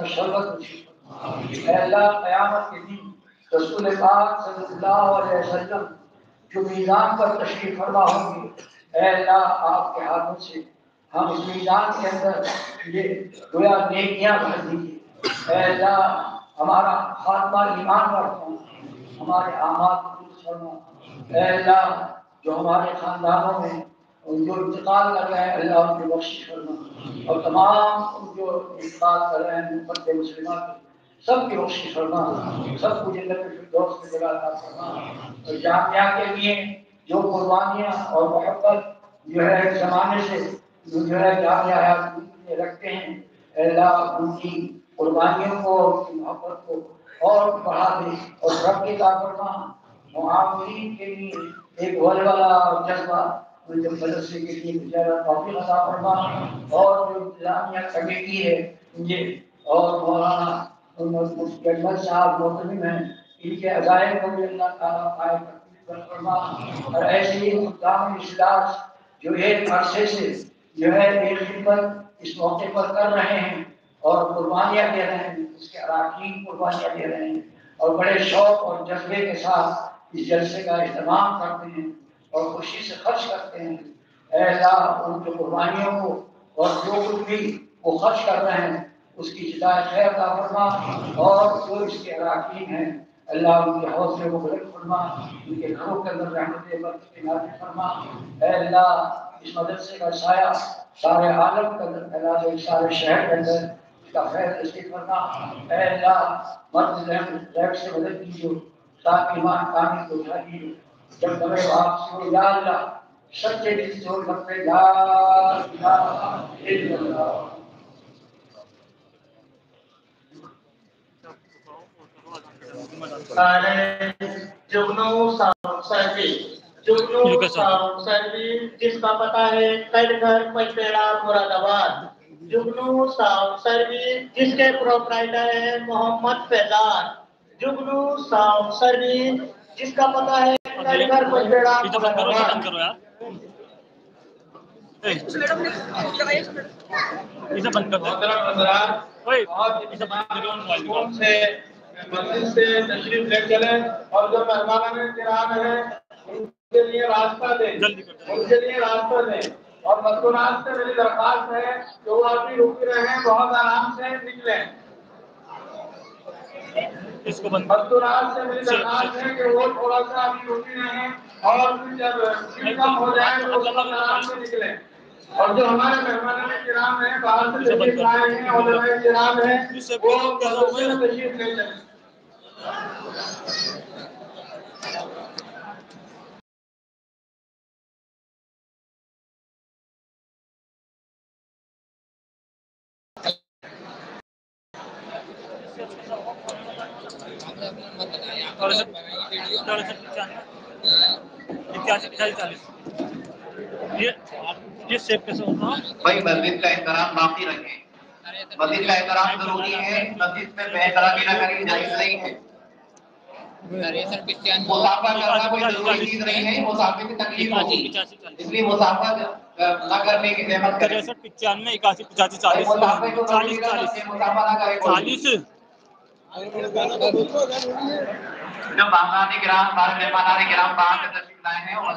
کا شربت نصیب فرما۔ اے اللہ قیامت کے دن رسول پاک صلی اللہ علیہ وسلم جو میزان پر تشریف فرما ہوں گے، اے اللہ آپ کے ہاتھوں سے ہم اس میزان کے اندر یہ گویا نیکیاں بھر دیجیے۔ اے اللہ ہمارا خاتمہ ایمان پر فرما، ہمارے اعمال کو درست فرما۔ اے اللہ جو ہمارے خاندانوں میں جو انتقال کر رہے ہیں اللہ ان کی بخشش فرما، اور تمام جو انتقال کر رہے ہیں امت مسلمہ کے سب کی بخشش فرما، سب کو جنت الفردوس میں جگہ عطا فرما۔ اور جامعہ کے لیے جو قربانیاں اور محبت جو ہے زمانے سے جو ہے جامعہ حیات رکھتے ہیں، اے اللہ ان کی قربانیوں کو اور ان کی محبت کو اور بڑھا دے، اور رب کی عطا فرما۔ معاونین کے لیے ایک ولولہ اور جذبہ جو مدرسے کے لیے زیادہ توفیق عطا فرما، اور جو انتظامیہ کمیٹی ہے یہ اور مولانا ججمل صاحب محترم ہیں، ان کے عزائم کو بھی اللہ تعالیٰ قائم فرما۔ اور ایسے ہی خدام اجلاس جو ایک عرصے سے جو ہے ایک خدمت اس موقع پر کر رہے ہیں اور قربانیاں دے رہے ہیں، اس کے اراکین قربانیاں دے رہے ہیں اور بڑے شوق اور جذبے کے ساتھ اس جلسے کا اہتمام کرتے ہیں اور خوشی سے خرچ کرتے ہیں۔ اے اللہ ان کی قربانیوں کو اور جو کچھ بھی وہ خرچ کر رہے ہیں اس کی جزائے خیر عطا فرما، اور جو اس کے اراکین ہیں اللہ ان کے حوصلے کو بلند فرما، ان کے گھروں کے اندر رحمت برکت نازل فرما۔ اے اللہ اس مدرسے کا سایہ سارے عالم کے اندر پھیلا دے، سارے شہر کے اندر اس کا خیر نصیب فرما۔ اے اللہ مرد غیب سے مدد کیجیے تاکہ ایمان کامل کو اٹھا دیجیے، جب تمہیں آپ سے یا اللہ سچے دل سے اور لگتے لا الہ الا اللہ۔ جگنو ساؤنڈ سروس جس کا پتہ ہے کٹ گھر پچپیڑا مراد آباد۔ جگنو ساؤنڈ سروس جس کے پروپرائٹر ہیں محمد فیضان۔ جگنو ساؤنڈ سروس جس کا پتہ ہے کٹ گھر پچپیڑا مراد آباد۔ مسجد سے تشریف لے چلیں اور جو مہمان کرام ہیں ان کے لیے راستہ دیں، ان کے لیے راستہ دیں، اور مذکورات سے میری درخواست ہے کہ وہ ابھی رک رہے ہیں بہت آرام سے نکلیں۔ مذکورات سے میری درخواست ہے کہ وہ تھوڑا سا ابھی رک رہے ہیں اور پھر جب بھیڑ کم ہو جائے تو اس وقت آرام سے نکلیں۔ اور جو ہمارے مہمان کرام ہیں باہر سے تشریف لائے ہیں علماء کرام ہیں وہ مدرسے میں تشریف لے چلیں۔ بھائی مسجد کا احترام باقی رکھیں، مسجد کا احترام ضروری ہے، مسجد میں بے احترامی نہ کریں، جائز نہیں ہے۔ مسافہ کرنا کوئی ضروری چیز نہیں ہے، مسافہ کی تکلیف ہوگی، اس لیے مسافہ نہ کرنے کی نعمت کریں۔ 95 81 85 40 مسافہ کو 40 40 مسافہ نہ کرے کوئی۔ 40 جو مہمان کرام ہمارے مہمان کرام باہر سے تشریف لائے ہیں وہ